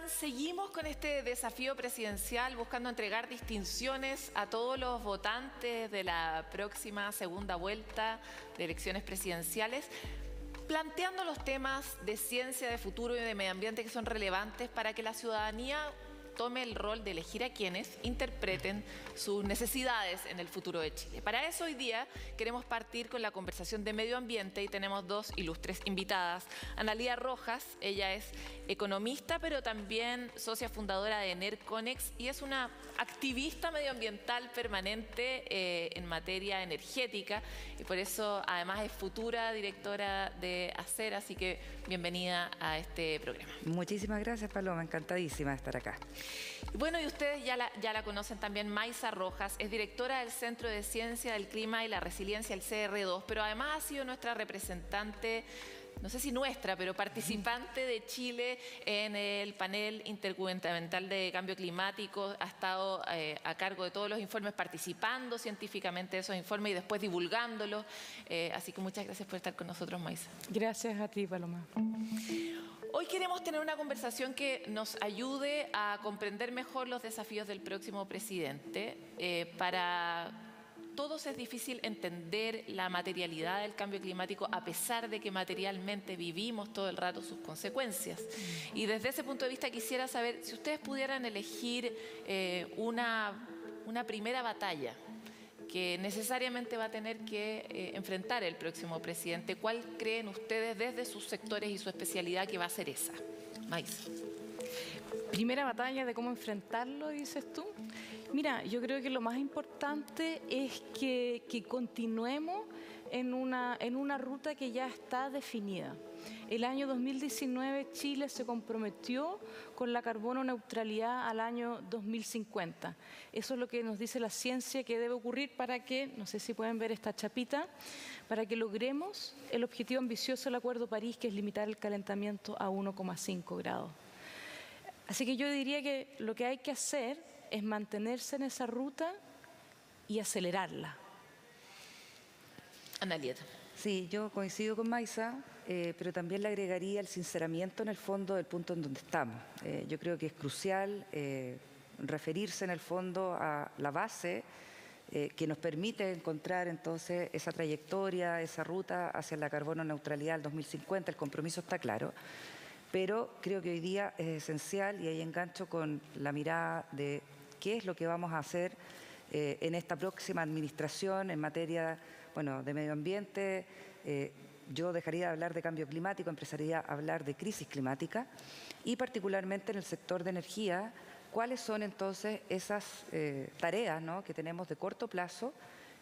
están? Seguimos con este desafío presidencial buscando entregar distinciones a todos los votantes de la próxima segunda vuelta de elecciones presidenciales, planteando los temas de ciencia, de futuro y de medio ambiente que son relevantes para que la ciudadanía tome el rol de elegir a quienes interpreten sus necesidades en el futuro de Chile. Para eso hoy día queremos partir con la conversación de medio ambiente y tenemos dos ilustres invitadas. Analía Rojas, ella es economista pero también socia fundadora de NERCONEX y es una activista medioambiental permanente en materia energética y por eso además es futura directora de ACER, así que bienvenida a este programa. Muchísimas gracias, Paloma, encantadísima de estar acá. Bueno, y ustedes ya la conocen también, Maysa Rojas, es directora del Centro de Ciencia del Clima y la Resiliencia, el CR2, pero además ha sido nuestra representante, no sé si nuestra, pero participante de Chile en el panel intergubernamental de cambio climático, ha estado a cargo de todos los informes, participando científicamente de esos informes y después divulgándolos, así que muchas gracias por estar con nosotros, Maysa. Gracias a ti, Paloma. Hoy queremos tener una conversación que nos ayude a comprender mejor los desafíos del próximo presidente. Para todos es difícil entender la materialidad del cambio climático a pesar de que materialmente vivimos todo el rato sus consecuencias. Y desde ese punto de vista quisiera saber si ustedes pudieran elegir una primera batalla que necesariamente va a tener que enfrentar el próximo presidente. ¿Cuál creen ustedes desde sus sectores y su especialidad que va a ser esa? Maysa. Primera batalla de cómo enfrentarlo, dices tú. Mira, yo creo que lo más importante es que continuemos en una ruta que ya está definida. El año 2019 Chile se comprometió con la carbono neutralidad al año 2050. Eso es lo que nos dice la ciencia que debe ocurrir para que, no sé si pueden ver esta chapita, para que logremos el objetivo ambicioso del Acuerdo París, que es limitar el calentamiento a 1,5 grados. Así que yo diría que lo que hay que hacer es mantenerse en esa ruta y acelerarla. Analía. Sí, yo coincido con Maysa, pero también le agregaría el sinceramiento en el fondo del punto en donde estamos. Yo creo que es crucial referirse en el fondo a la base que nos permite encontrar entonces esa trayectoria, esa ruta hacia la carbono neutralidad al 2050. El compromiso está claro, pero creo que hoy día es esencial, y ahí engancho con la mirada de qué es lo que vamos a hacer en esta próxima administración en materia, bueno, de medio ambiente. Yo dejaría de hablar de cambio climático, empezaría a hablar de crisis climática y particularmente en el sector de energía, cuáles son entonces esas tareas, ¿no?, que tenemos de corto plazo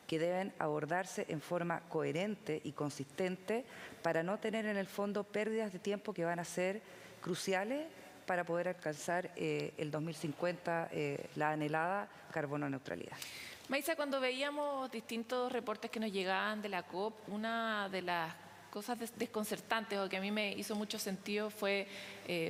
que deben abordarse en forma coherente y consistente para no tener en el fondo pérdidas de tiempo que van a ser cruciales para poder alcanzar el 2050 la anhelada carbono neutralidad. Maysa, cuando veíamos distintos reportes que nos llegaban de la COP, una de las cosas desconcertantes o que a mí me hizo mucho sentido fue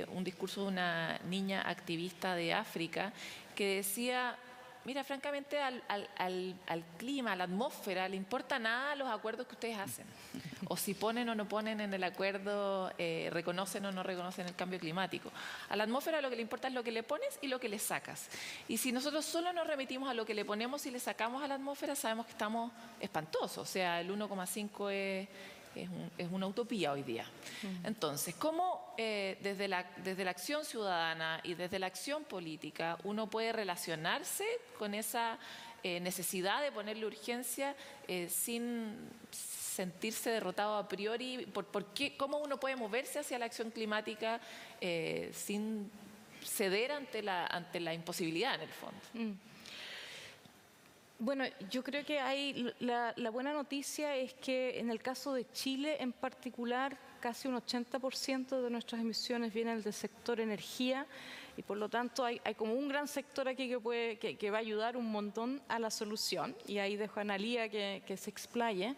un discurso de una niña activista de África que decía: mira, francamente al clima, a la atmósfera, le importa nada los acuerdos que ustedes hacen. O si ponen o no ponen en el acuerdo, reconocen o no reconocen el cambio climático. A la atmósfera lo que le importa es lo que le pones y lo que le sacas. Y si nosotros solo nos remitimos a lo que le ponemos y le sacamos a la atmósfera, sabemos que estamos espantosos. O sea, el 1,5 es una utopía hoy día. Entonces, ¿cómo desde la acción ciudadana y desde la acción política uno puede relacionarse con esa necesidad de ponerle urgencia sin sentirse derrotado a priori? ¿Cómo uno puede moverse hacia la acción climática sin ceder ante la imposibilidad en el fondo? Bueno, yo creo que la buena noticia es que en el caso de Chile en particular, casi un 80% de nuestras emisiones vienen del sector energía y por lo tanto hay como un gran sector aquí que va a ayudar un montón a la solución, y ahí dejo a Analía que se explaye.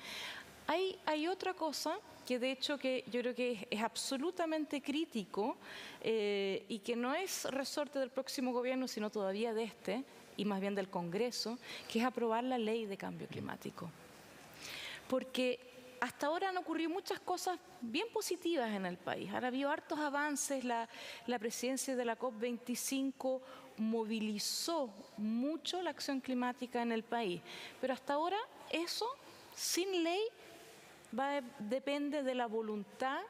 Hay otra cosa que de hecho que yo creo que es absolutamente crítico y que no es resorte del próximo gobierno, sino todavía de este, y más bien del Congreso, que es aprobar la ley de cambio climático. Porque hasta ahora han ocurrido muchas cosas bien positivas en el país. Han habido hartos avances, la presidencia de la COP25 movilizó mucho la acción climática en el país, pero hasta ahora eso, sin ley, depende de la voluntad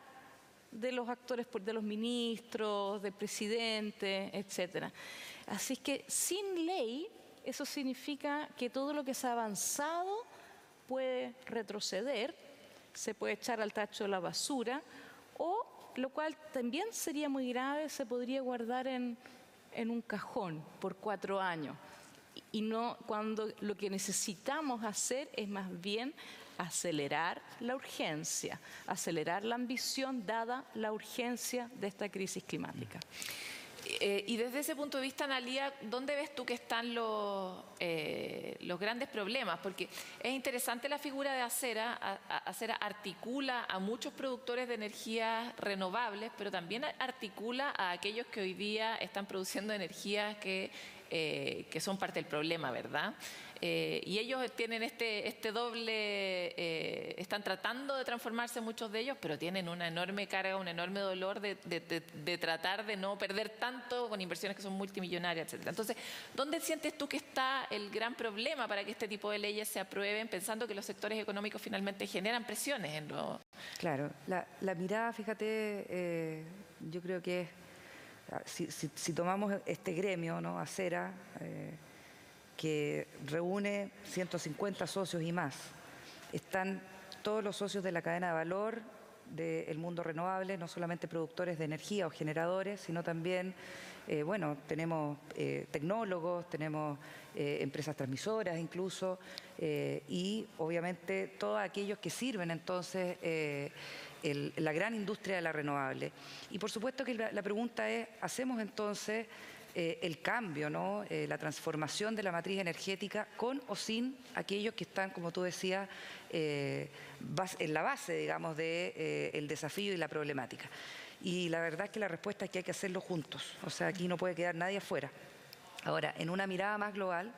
de los actores, de los ministros, del presidente, etcétera. Así que sin ley, eso significa que todo lo que se ha avanzado puede retroceder, se puede echar al tacho de la basura, o, lo cual también sería muy grave, se podría guardar en un cajón por 4 años. Y no, cuando lo que necesitamos hacer es más bien acelerar la urgencia, acelerar la ambición dada la urgencia de esta crisis climática. Y desde ese punto de vista, Analía, ¿dónde ves tú que están los grandes problemas? Porque es interesante la figura de Acera. Acera articula a muchos productores de energías renovables, pero también articula a aquellos que hoy día están produciendo energías que son parte del problema, ¿verdad? Y ellos tienen este doble, están tratando de transformarse muchos de ellos, pero tienen una enorme carga, un enorme dolor de tratar de no perder tanto con inversiones que son multimillonarias, etcétera. Entonces, ¿dónde sientes tú que está el gran problema para que este tipo de leyes se aprueben, pensando que los sectores económicos finalmente generan presiones en lo... Claro, la mirada, fíjate, yo creo que si tomamos este gremio, ¿no? Acera, que reúne 150 socios y más, están todos los socios de la cadena de valor del mundo renovable, no solamente productores de energía o generadores, sino también, bueno, tenemos tecnólogos, tenemos empresas transmisoras incluso, y obviamente todos aquellos que sirven entonces la gran industria de la renovable. Y por supuesto que la pregunta es, ¿hacemos entonces el cambio, ¿no? La transformación de la matriz energética con o sin aquellos que están, como tú decías, en la base, digamos, del desafío y la problemática? Y la verdad es que la respuesta es que hay que hacerlo juntos, o sea, aquí no puede quedar nadie afuera. Ahora, en una mirada más global,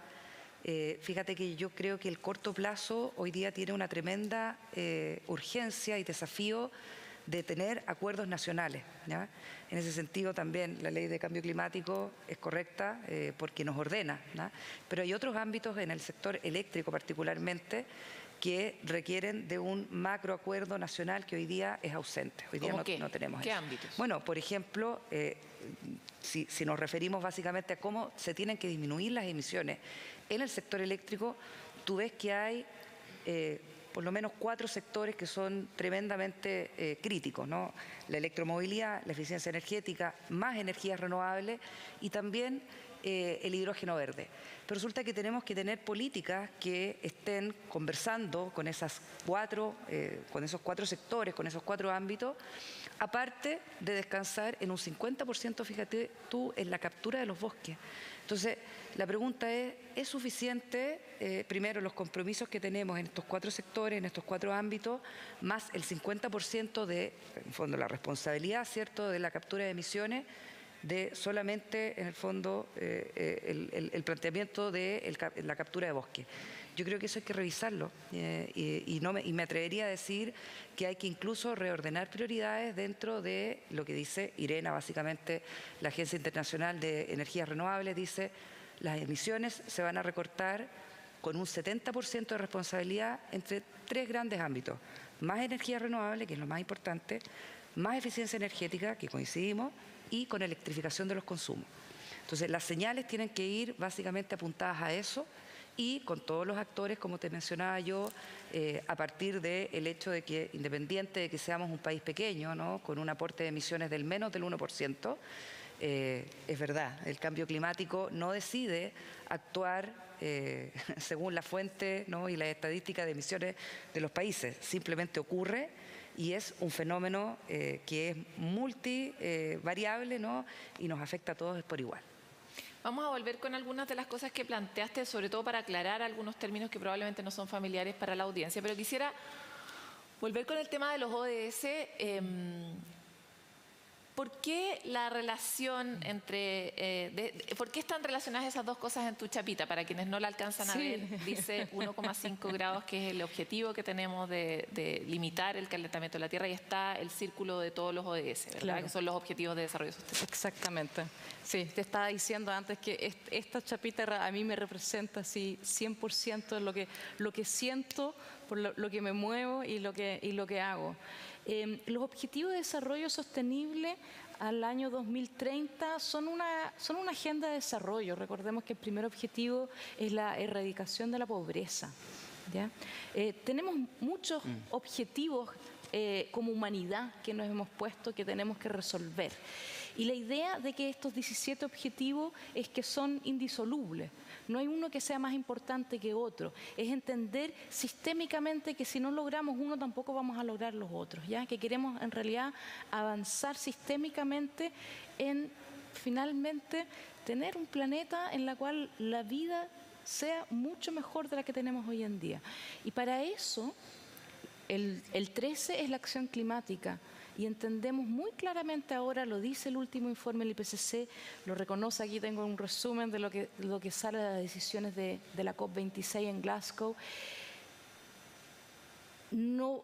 fíjate que yo creo que el corto plazo hoy día tiene una tremenda urgencia y desafío de tener acuerdos nacionales, ¿ya? En ese sentido también la ley de cambio climático es correcta porque nos ordena, ¿ya? Pero hay otros ámbitos en el sector eléctrico particularmente que requieren de un macroacuerdo nacional que hoy día es ausente. Hoy día no tenemos ¿Qué eso. ámbitos? Bueno, por ejemplo, si nos referimos básicamente a cómo se tienen que disminuir las emisiones en el sector eléctrico, tú ves que hay por lo menos 4 sectores que son tremendamente críticos, ¿no? La electromovilidad, la eficiencia energética, más energías renovables y también el hidrógeno verde. Pero resulta que tenemos que tener políticas que estén conversando con esos 4 sectores, con esos 4 ámbitos, aparte de descansar en un 50%, fíjate tú, en la captura de los bosques. Entonces, la pregunta ¿es suficiente, primero, los compromisos que tenemos en estos 4 sectores, en estos 4 ámbitos, más el 50% de, en el fondo, la responsabilidad, ¿cierto?, de la captura de emisiones, de solamente, en el fondo, el planteamiento de la captura de bosque? Yo creo que eso hay que revisarlo y me atrevería a decir que hay que incluso reordenar prioridades dentro de lo que dice IRENA, básicamente la Agencia Internacional de Energías Renovables, dice las emisiones se van a recortar con un 70% de responsabilidad entre 3 grandes ámbitos: más energía renovable, que es lo más importante, más eficiencia energética, que coincidimos, y con electrificación de los consumos. Entonces, las señales tienen que ir básicamente apuntadas a eso y con todos los actores, como te mencionaba yo, a partir del hecho de que, independiente de que seamos un país pequeño, ¿no?, con un aporte de emisiones del menos del 1%, es verdad, el cambio climático no decide actuar según la fuente, ¿no?, y las estadísticas de emisiones de los países, simplemente ocurre. Y es un fenómeno que es multivariable, ¿no?, y nos afecta a todos por igual. Vamos a volver con algunas de las cosas que planteaste, sobre todo para aclarar algunos términos que probablemente no son familiares para la audiencia, pero quisiera volver con el tema de los ODS. ¿Por qué la relación por qué están relacionadas esas dos cosas en tu chapita? Para quienes no la alcanzan a ver, dice 1,5 grados, que es el objetivo que tenemos de limitar el calentamiento de la Tierra, y está el círculo de todos los ODS, ¿verdad? Claro. Que son los objetivos de desarrollo sostenible. Exactamente. Sí, te estaba diciendo antes que esta chapita a mí me representa así 100% lo que siento, por lo que me muevo y lo que hago. Los objetivos de desarrollo sostenible al año 2030 son una agenda de desarrollo. Recordemos que el primer objetivo es la erradicación de la pobreza, ¿ya? Tenemos muchos objetivos como humanidad que nos hemos puesto, que tenemos que resolver. Y la idea de que estos 17 objetivos es que son indisolubles. No hay uno que sea más importante que otro. Es entender sistémicamente que si no logramos uno, tampoco vamos a lograr los otros, ¿ya? Que queremos en realidad avanzar sistémicamente en finalmente tener un planeta en el cual la vida sea mucho mejor de la que tenemos hoy en día. Y para eso, el 13 es la acción climática. Y entendemos muy claramente ahora, lo dice el último informe del IPCC, lo reconoce, aquí tengo un resumen de lo que sale de las decisiones de la COP26 en Glasgow. No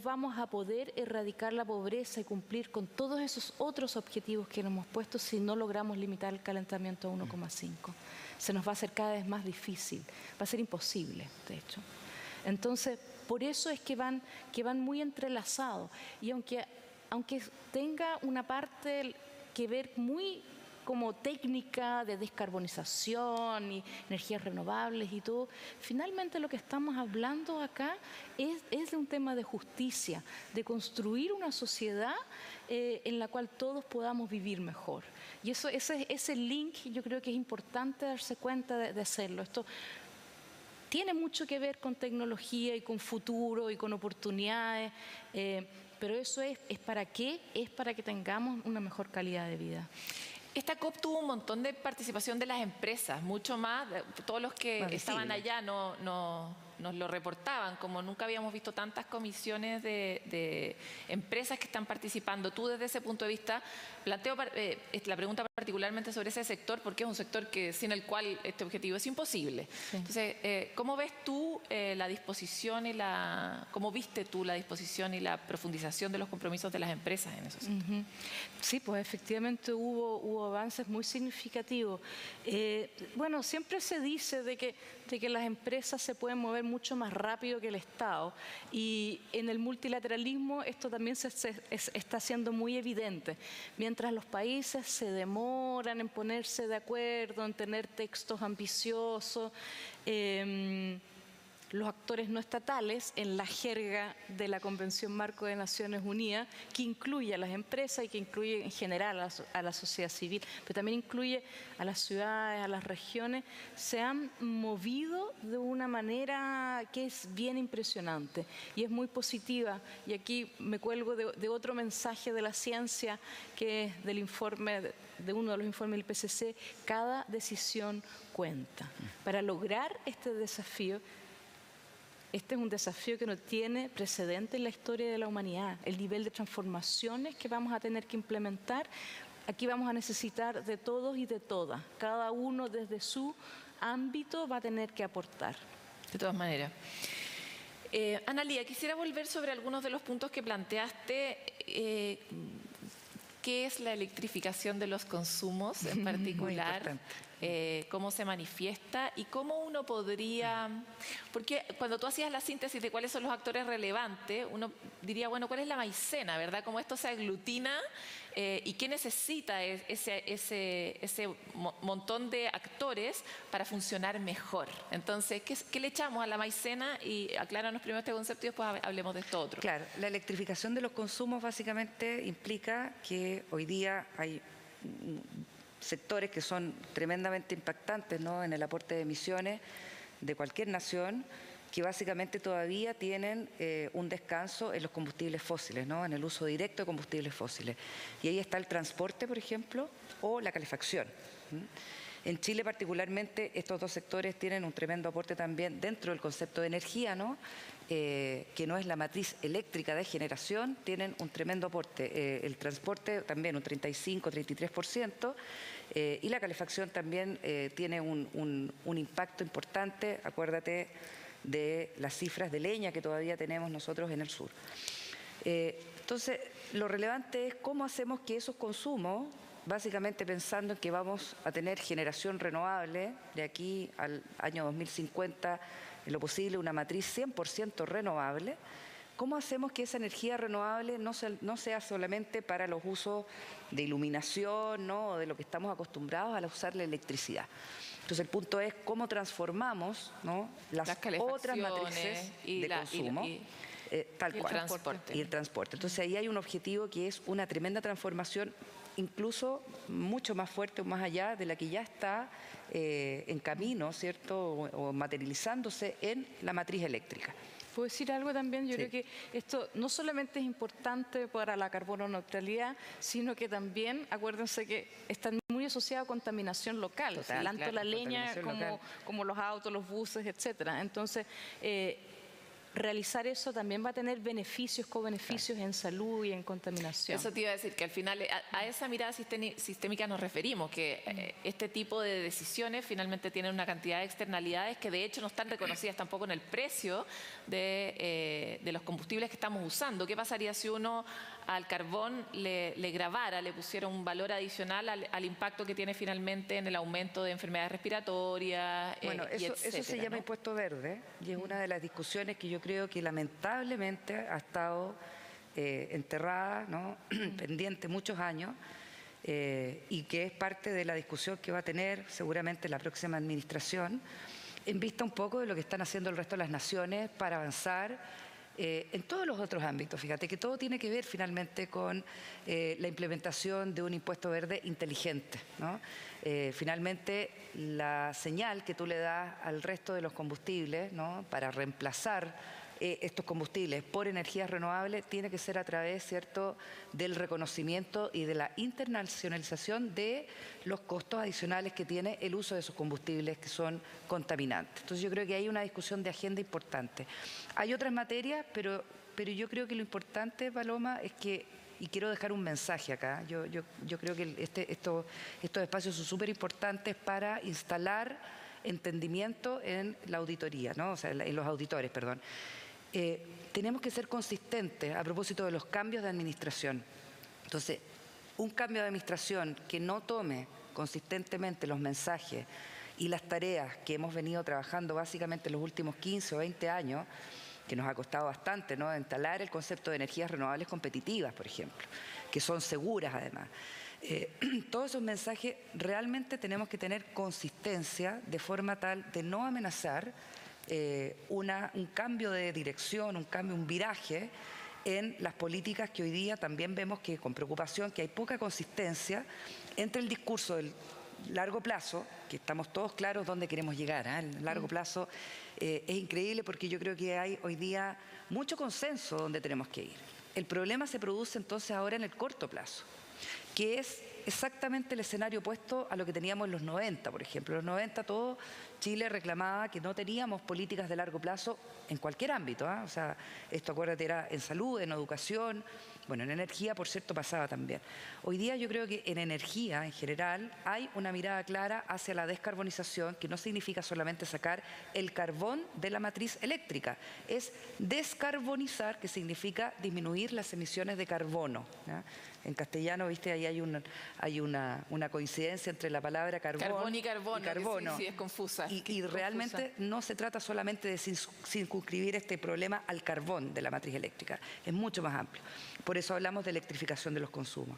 vamos a poder erradicar la pobreza y cumplir con todos esos otros objetivos que nos hemos puesto si no logramos limitar el calentamiento a 1,5. Se nos va a hacer cada vez más difícil, va a ser imposible, de hecho. Entonces, por eso es que van muy entrelazados. Y aunque tenga una parte que ver muy como técnica de descarbonización y energías renovables y todo, finalmente lo que estamos hablando acá es de un tema de justicia, de construir una sociedad en la cual todos podamos vivir mejor. Y ese link yo creo que es importante darse cuenta de hacerlo. Esto tiene mucho que ver con tecnología y con futuro y con oportunidades, pero eso es ¿para qué? Es para que tengamos una mejor calidad de vida. Esta COP tuvo un montón de participación de las empresas, mucho más, todos los que estaban allá nos lo reportaban, como nunca habíamos visto tantas comisiones de empresas que están participando. Tú desde ese punto de vista, planteo la pregunta particularmente sobre ese sector, porque es un sector sin el cual este objetivo es imposible. Sí. Entonces, ¿cómo ves tú la disposición y cómo viste tú la disposición y la profundización de los compromisos de las empresas en esos sectores? Sí, pues efectivamente hubo avances muy significativos. Bueno, siempre se dice de que las empresas se pueden mover mucho más rápido que el Estado, y en el multilateralismo esto también está siendo muy evidente. Mientras los países se demoran en ponerse de acuerdo, en tener textos ambiciosos, los actores no estatales, en la jerga de la Convención Marco de Naciones Unidas, que incluye a las empresas y que incluye en general a la sociedad civil, pero también incluye a las ciudades, a las regiones, se han movido de una manera que es bien impresionante y es muy positiva. Y aquí me cuelgo de otro mensaje de la ciencia, que es del informe, de uno de los informes del IPCC: cada decisión cuenta. Para lograr este desafío, este es un desafío que no tiene precedente en la historia de la humanidad. El nivel de transformaciones que vamos a tener que implementar, aquí vamos a necesitar de todos y de todas. Cada uno desde su ámbito va a tener que aportar. De todas maneras. Ana Lía, quisiera volver sobre algunos de los puntos que planteaste. ¿Qué es la electrificación de los consumos en particular? ¿Cómo se manifiesta? ¿Y cómo uno podría...? Porque cuando tú hacías la síntesis de cuáles son los actores relevantes, uno diría, bueno, ¿cuál es la maicena, verdad? ¿Cómo esto se aglutina? ¿Y qué necesita ese montón de actores para funcionar mejor? Entonces, ¿qué le echamos a la maicena? Y acláranos primero este concepto y después hablemos de esto otro. Claro, la electrificación de los consumos básicamente implica que hoy día hay sectores que son tremendamente impactantes, ¿no?, en el aporte de emisiones de cualquier nación, que básicamente todavía tienen un descanso en los combustibles fósiles, ¿no?, en el uso directo de combustibles fósiles. Y ahí está el transporte, por ejemplo, o la calefacción. En Chile particularmente estos dos sectores tienen un tremendo aporte también dentro del concepto de energía, ¿no? Que no es la matriz eléctrica de generación, tienen un tremendo aporte. El transporte también un 35-33%, y la calefacción también tiene un impacto importante. Acuérdate de las cifras de leña que todavía tenemos nosotros en el sur. Entonces, lo relevante es cómo hacemos que esos consumos, básicamente pensando en que vamos a tener generación renovable de aquí al año 2050, en lo posible una matriz 100% renovable, ¿cómo hacemos que esa energía renovable no sea solamente para los usos de iluminación, ¿no?, o de lo que estamos acostumbrados a usar la electricidad? Entonces el punto es cómo transformamos, ¿no?, las otras matrices de consumo. Tal cual. Transporte. Y el transporte. Entonces ahí hay un objetivo que es una tremenda transformación, incluso mucho más fuerte o más allá de la que ya está en camino, ¿cierto?, o materializándose en la matriz eléctrica. ¿Puedo decir algo también? Yo Sí. creo que esto no solamente es importante para la carbono neutralidad, sino que también, acuérdense que está muy asociado a contaminación local, Total, tanto claro, la leña contaminación local. como los autos, los buses, etcétera. Entonces, realizar eso también va a tener beneficios, co-beneficios en salud y en contaminación. Eso te iba a decir, que al final a esa mirada sistémica nos referimos, que este tipo de decisiones finalmente tienen una cantidad de externalidades que de hecho no están reconocidas tampoco en el precio de los combustibles que estamos usando. ¿Qué pasaría si uno al carbón le gravara, le pusiera un valor adicional al impacto que tiene finalmente en el aumento de enfermedades respiratorias? Bueno, y eso etcétera, se llama ¿no? impuesto verde, y es una de las discusiones que yo creo que lamentablemente ha estado enterrada, ¿no?, pendiente muchos años, y que es parte de la discusión que va a tener seguramente la próxima administración, en vista un poco de lo que están haciendo el resto de las naciones para avanzar en todos los otros ámbitos. Fíjate que todo tiene que ver finalmente con la implementación de un impuesto verde inteligente, ¿no? Finalmente, la señal que tú le das al resto de los combustibles, ¿no?, para reemplazar estos combustibles por energías renovables tiene que ser a través, ¿cierto?, del reconocimiento y de la internacionalización de los costos adicionales que tiene el uso de esos combustibles que son contaminantes. Entonces yo creo que hay una discusión de agenda importante. Hay otras materias, pero yo creo que lo importante, Paloma, es que, y quiero dejar un mensaje acá, yo creo que estos espacios son súper importantes para instalar entendimiento en la auditoría, ¿no?, o sea, en los auditores, perdón. Tenemos que ser consistentes a propósito de los cambios de administración. Entonces, un cambio de administración que no tome consistentemente los mensajes y las tareas que hemos venido trabajando básicamente en los últimos 15 o 20 años, que nos ha costado bastante, ¿no?, instalar el concepto de energías renovables competitivas, por ejemplo, que son seguras además. Todos esos mensajes realmente tenemos que tener consistencia de forma tal de no amenazar un cambio de dirección, un viraje en las políticas que hoy día también vemos que con preocupación que hay poca consistencia entre el discurso del largo plazo, que estamos todos claros dónde queremos llegar, ¿eh? El largo plazo es increíble porque yo creo que hay hoy día mucho consenso donde tenemos que ir. El problema se produce entonces ahora en el corto plazo, que es exactamente el escenario opuesto a lo que teníamos en los 90, por ejemplo. En los 90 todo Chile reclamaba que no teníamos políticas de largo plazo en cualquier ámbito, ¿eh? O sea, esto acuérdate era en salud, en educación, bueno, en energía, por cierto, pasaba también. Hoy día yo creo que en energía en general hay una mirada clara hacia la descarbonización, que no significa solamente sacar el carbón de la matriz eléctrica, es descarbonizar, que significa disminuir las emisiones de carbono, ¿ya? En castellano, viste, ahí hay una coincidencia entre la palabra carbón y carbono. Sí, es confusa. Y realmente no se trata solamente de circunscribir este problema al carbón de la matriz eléctrica, es mucho más amplio. Por eso hablamos de electrificación de los consumos.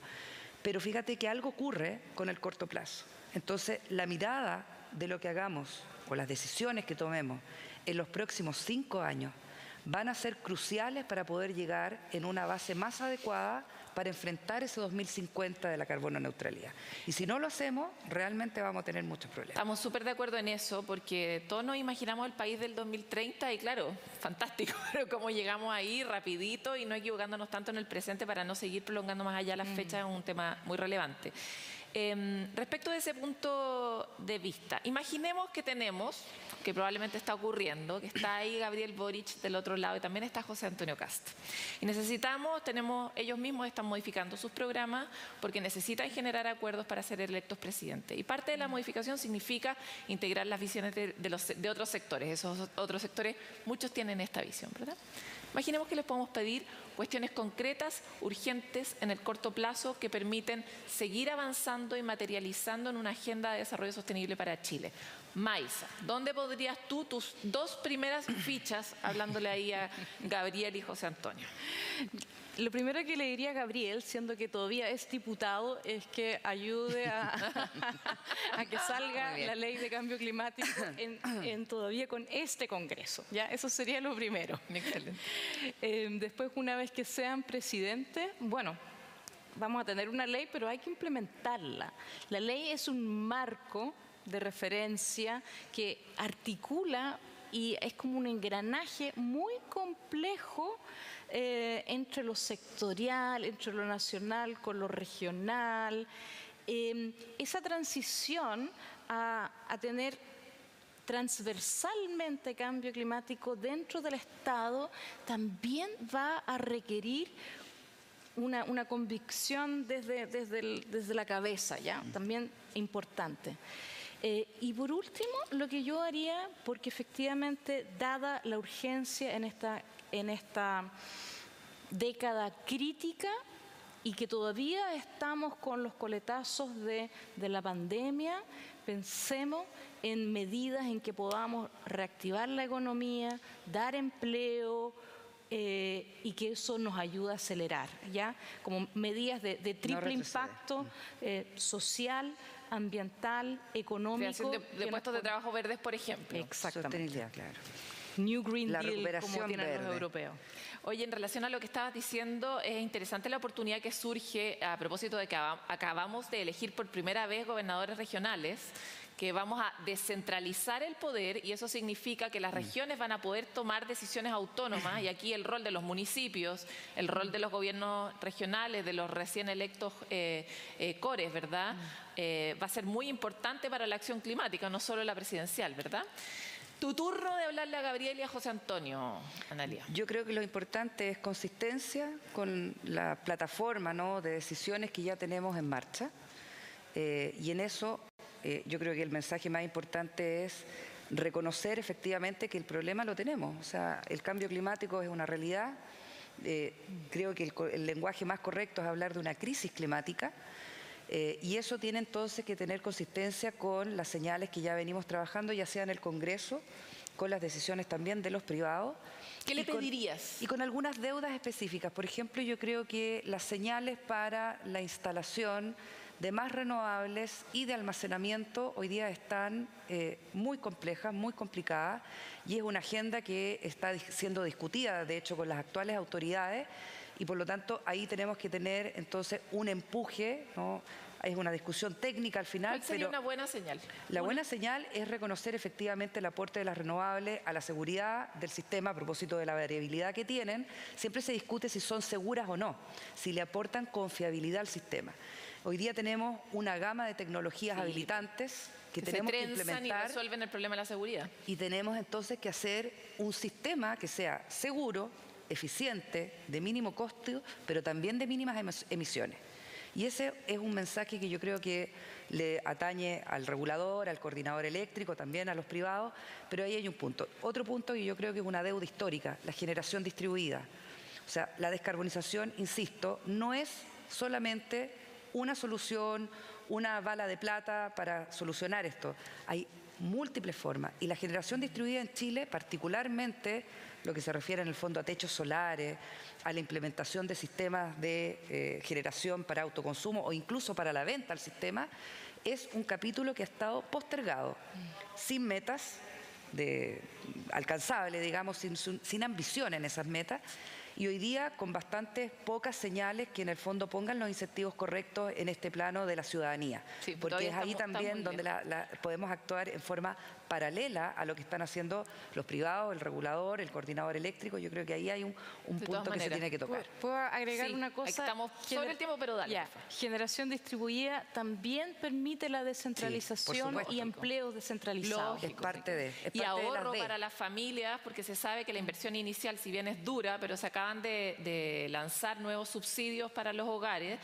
Pero fíjate que algo ocurre con el corto plazo. Entonces, la mirada de lo que hagamos o las decisiones que tomemos en los próximos 5 años van a ser cruciales para poder llegar en una base más adecuada para enfrentar ese 2050 de la carbono neutralidad. Y si no lo hacemos, realmente vamos a tener muchos problemas. Estamos súper de acuerdo en eso, porque todos nos imaginamos el país del 2030 y claro, fantástico, pero cómo llegamos ahí rapidito y no equivocándonos tanto en el presente para no seguir prolongando más allá las fechas es un tema muy relevante. Respecto de ese punto de vista, imaginemos que tenemos, que probablemente está ocurriendo, que está ahí Gabriel Boric del otro lado y también está José Antonio Kast. Y ellos mismos están modificando sus programas porque necesitan generar acuerdos para ser electos presidentes. Y parte de la modificación significa integrar las visiones de otros sectores. Esos otros sectores, muchos tienen esta visión, ¿verdad? Imaginemos que les podemos pedir cuestiones concretas, urgentes, en el corto plazo, que permiten seguir avanzando y materializando en una agenda de desarrollo sostenible para Chile. Maisa, ¿dónde podrías tú tus 2 primeras fichas, hablándole ahí a Gabriel y José Antonio? Lo primero que le diría a Gabriel, siendo que todavía es diputado, es que ayude a que salga la ley de cambio climático todavía con este Congreso. ¿Ya? Eso sería lo primero. Excelente. Después, una vez que sean presidentes, bueno, vamos a tener una ley, pero hay que implementarla. La ley es un marco de referencia que articula y es como un engranaje muy complejo entre lo sectorial, entre lo nacional con lo regional. Esa transición a tener transversalmente cambio climático dentro del Estado también va a requerir una convicción desde la cabeza, ¿ya? También importante. Y por último, lo que yo haría, porque efectivamente, dada la urgencia en esta década crítica y que todavía estamos con los coletazos de la pandemia, pensemos en medidas en que podamos reactivar la economía, dar empleo, y que eso nos ayude a acelerar, ¿ya? Como medidas de triple impacto social, ambiental, económico. Creación de puestos de trabajo verdes, por ejemplo. Exactamente. Sostenibilidad, claro. New Green La Deal, recuperación como tienen verde. los europeos. Oye, en relación a lo que estabas diciendo, es interesante la oportunidad que surge a propósito de que acabamos de elegir por primera vez gobernadores regionales, que vamos a descentralizar el poder, y eso significa que las regiones van a poder tomar decisiones autónomas, y aquí el rol de los municipios, el rol de los gobiernos regionales, de los recién electos CORES, ¿verdad? Va a ser muy importante para la acción climática, no solo la presidencial, ¿verdad? Tu turno de hablarle a Gabriel y a José Antonio, Analía. Yo creo que lo importante es consistencia con la plataforma, ¿no?, de decisiones que ya tenemos en marcha. Y en eso yo creo que el mensaje más importante es reconocer efectivamente que el problema lo tenemos. O sea, el cambio climático es una realidad. Creo que el lenguaje más correcto es hablar de una crisis climática. Y eso tiene entonces que tener consistencia con las señales que ya venimos trabajando, ya sea en el Congreso, con las decisiones también de los privados. ¿Qué le pedirías? Y con algunas deudas específicas. Por ejemplo, yo creo que las señales para la instalación de más renovables y de almacenamiento hoy día están muy complejas, muy complicadas, y es una agenda que está siendo discutida, de hecho, con las actuales autoridades, y por lo tanto ahí tenemos que tener entonces un empuje, ¿no? Es una discusión técnica al final. ¿Cuál sería pero una buena señal? La buena señal es reconocer efectivamente el aporte de las renovables a la seguridad del sistema a propósito de la variabilidad que tienen. Siempre se discute si son seguras o no, si le aportan confiabilidad al sistema. Hoy día tenemos una gama de tecnologías habilitantes que tenemos que implementar y resuelven el problema de la seguridad. Y tenemos entonces que hacer un sistema que sea seguro, eficiente, de mínimo costo, pero también de mínimas emisiones. Y ese es un mensaje que yo creo que le atañe al regulador, al coordinador eléctrico, también a los privados, pero ahí hay un punto. Otro punto que yo creo que es una deuda histórica, la generación distribuida. O sea, la descarbonización, insisto, no es solamente una solución, una bala de plata para solucionar esto. Hay múltiples formas, y la generación distribuida en Chile, particularmente lo que se refiere en el fondo a techos solares, a la implementación de sistemas de generación para autoconsumo o incluso para la venta al sistema, es un capítulo que ha estado postergado, sin metas alcanzables, digamos, sin ambición en esas metas, y hoy día con bastantes pocas señales que en el fondo pongan los incentivos correctos en este plano de la ciudadanía, Sí, porque es ahí también muy donde podemos actuar en forma paralela a lo que están haciendo los privados, el regulador, el coordinador eléctrico. Yo creo que ahí hay un De punto todas que se maneras. tiene que tocar. ¿Puedo agregar Sí, una cosa? estamos sobre el tiempo, pero dale, Ya, por favor. generación distribuida también permite la descentralización supuesto. y empleos descentralizados. Es parte de, es parte Y de ahorro las D. para las familias, porque se sabe que la inversión inicial, si bien es dura, pero se acaban de lanzar nuevos subsidios para los hogares,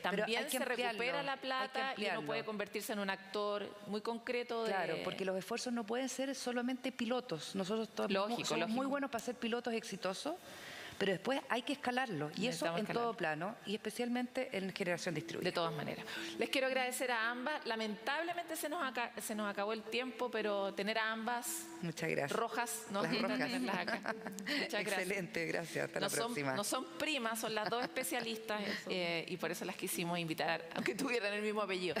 también hay que se recupera ampliarlo, la hay que plata y uno ampliarlo. puede convertirse en un actor muy concreto. Claro, porque los esfuerzos no pueden ser solamente pilotos. Nosotros todos Lógico, somos muy lógico. buenos para ser pilotos exitosos, pero después hay que escalarlo, y eso Necesitamos en escalarlo. todo plano, y especialmente en generación distribuida. De todas maneras. Les quiero agradecer a ambas. Lamentablemente se nos acabó el tiempo, pero tener a ambas Muchas gracias. rojas, nos Las gusta rojas. tenerlas acá. Muchas gracias. Excelente, gracias. Hasta No la próxima. no son primas, son las dos especialistas y por eso las quisimos invitar, aunque tuvieran el mismo apellido.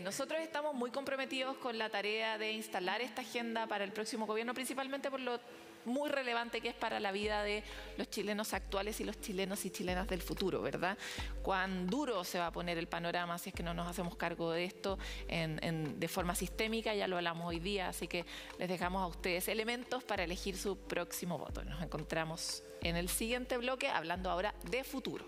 Nosotros estamos muy comprometidos con la tarea de instalar esta agenda para el próximo gobierno, principalmente por lo muy relevante que es para la vida de los chilenos actuales y los chilenos y chilenas del futuro, ¿verdad? Cuán duro se va a poner el panorama si es que no nos hacemos cargo de esto de forma sistémica, ya lo hablamos hoy día, así que les dejamos a ustedes elementos para elegir su próximo voto. Nos encontramos en el siguiente bloque hablando ahora de futuro.